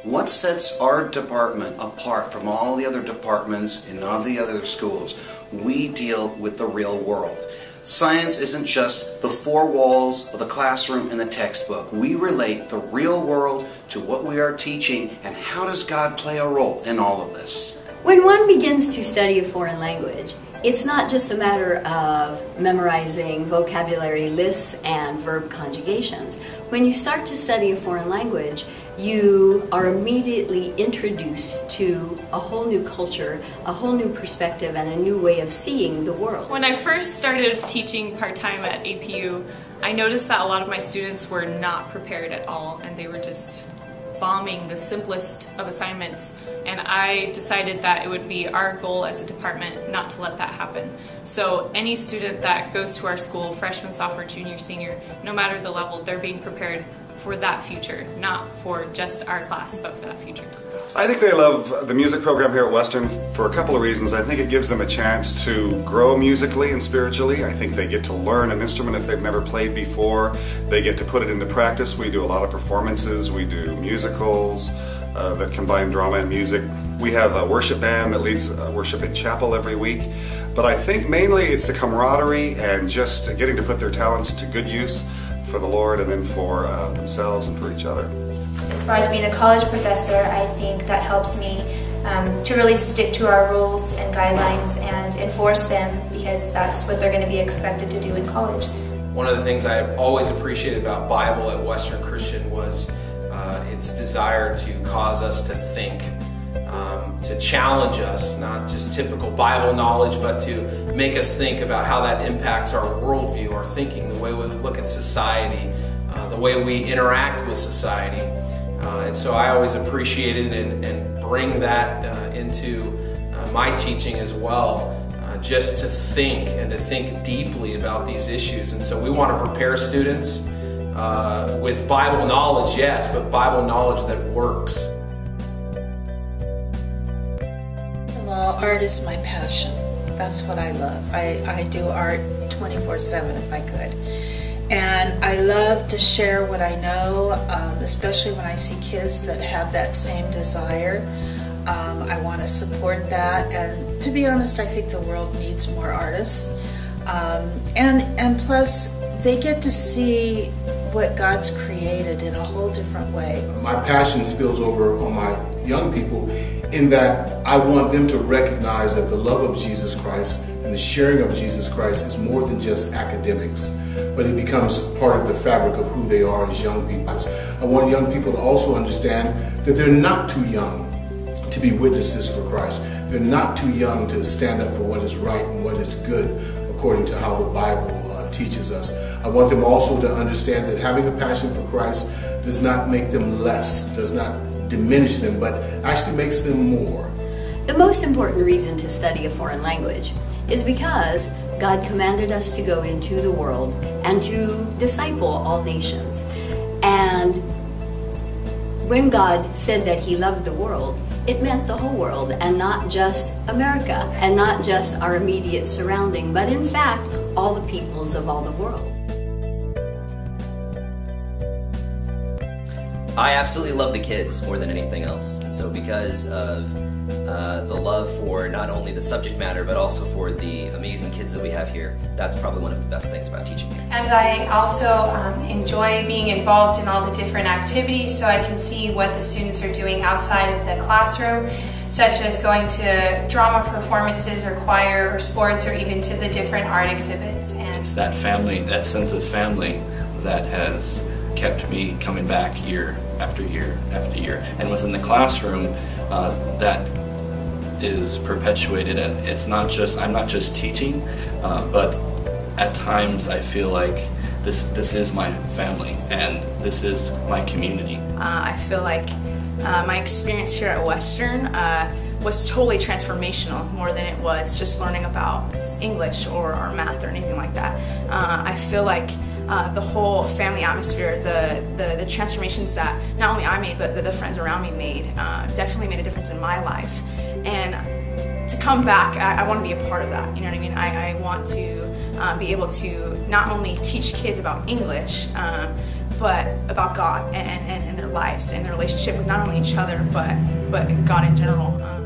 What sets our department apart from all the other departments in all the other schools? We deal with the real world. Science isn't just the four walls of the classroom and the textbook. We relate the real world to what we are teaching, and how does God play a role in all of this? When one begins to study a foreign language, it's not just a matter of memorizing vocabulary lists and verb conjugations. When you start to study a foreign language, you are immediately introduced to a whole new culture, a whole new perspective, and a new way of seeing the world. When I first started teaching part-time at APU, I noticed that a lot of my students were not prepared at all, and they were just bombing the simplest of assignments, and I decided that it would be our goal as a department not to let that happen. So any student that goes to our school, freshman, sophomore, junior, senior, no matter the level, they're being prepared for that future, not for just our class, but for that future. I think they love the music program here at Western for a couple of reasons. I think it gives them a chance to grow musically and spiritually. I think they get to learn an instrument if they've never played before. They get to put it into practice. We do a lot of performances. We do musicals that combine drama and music. We have a worship band that leads worship in chapel every week. But I think mainly it's the camaraderie and just getting to put their talents to good use for the Lord and then for themselves and for each other. As far as being a college professor, I think that helps me to really stick to our rules and guidelines and enforce them, because that's what they're going to be expected to do in college. One of the things I always appreciated about Bible at Western Christian was its desire to cause us to think, to challenge us, not just typical Bible knowledge, but to make us think about how that impacts our worldview, our thinking, the way we look at society, the way we interact with society. And so I always appreciated and bring that into my teaching as well, just to think and to think deeply about these issues. And so we want to prepare students with Bible knowledge, yes, but Bible knowledge that works. Well, art is my passion. That's what I love. I do art 24/7 if I could. And I love to share what I know, especially when I see kids that have that same desire. I want to support that, and to be honest, I think the world needs more artists. And plus, they get to see what God's created in a whole different way. My passion spills over on my young people in that I want them to recognize that the love of Jesus Christ and the sharing of Jesus Christ is more than just academics, but it becomes part of the fabric of who they are as young people. I want young people to also understand that they're not too young to be witnesses for Christ. They're not too young to stand up for what is right and what is good according to how the Bible teaches us. I want them also to understand that having a passion for Christ does not make them less, does not diminish them, but actually makes them more. The most important reason to study a foreign language is because God commanded us to go into the world and to disciple all nations. And when God said that He loved the world, it meant the whole world, and not just America, and not just our immediate surrounding, but in fact, all the peoples of all the world. I absolutely love the kids more than anything else. And so because of the love for not only the subject matter, but also for the amazing kids that we have here, that's probably one of the best things about teaching here. And I also enjoy being involved in all the different activities, so I can see what the students are doing outside of the classroom, such as going to drama performances or choir or sports, or even to the different art exhibits. And it's that family, that sense of family, that has kept me coming back year after year after year. And within the classroom, that is perpetuated, and it's not just, I'm not just teaching, but at times I feel like this is my family and this is my community. I feel like my experience here at Western was totally transformational, more than it was just learning about English or math or anything like that. I feel like the whole family atmosphere, the transformations that not only I made, but the friends around me made, definitely made a difference in my life. And to come back, I want to be a part of that, you know what I mean? I want to be able to not only teach kids about English, but about God and their lives and their relationship with not only each other, but God in general.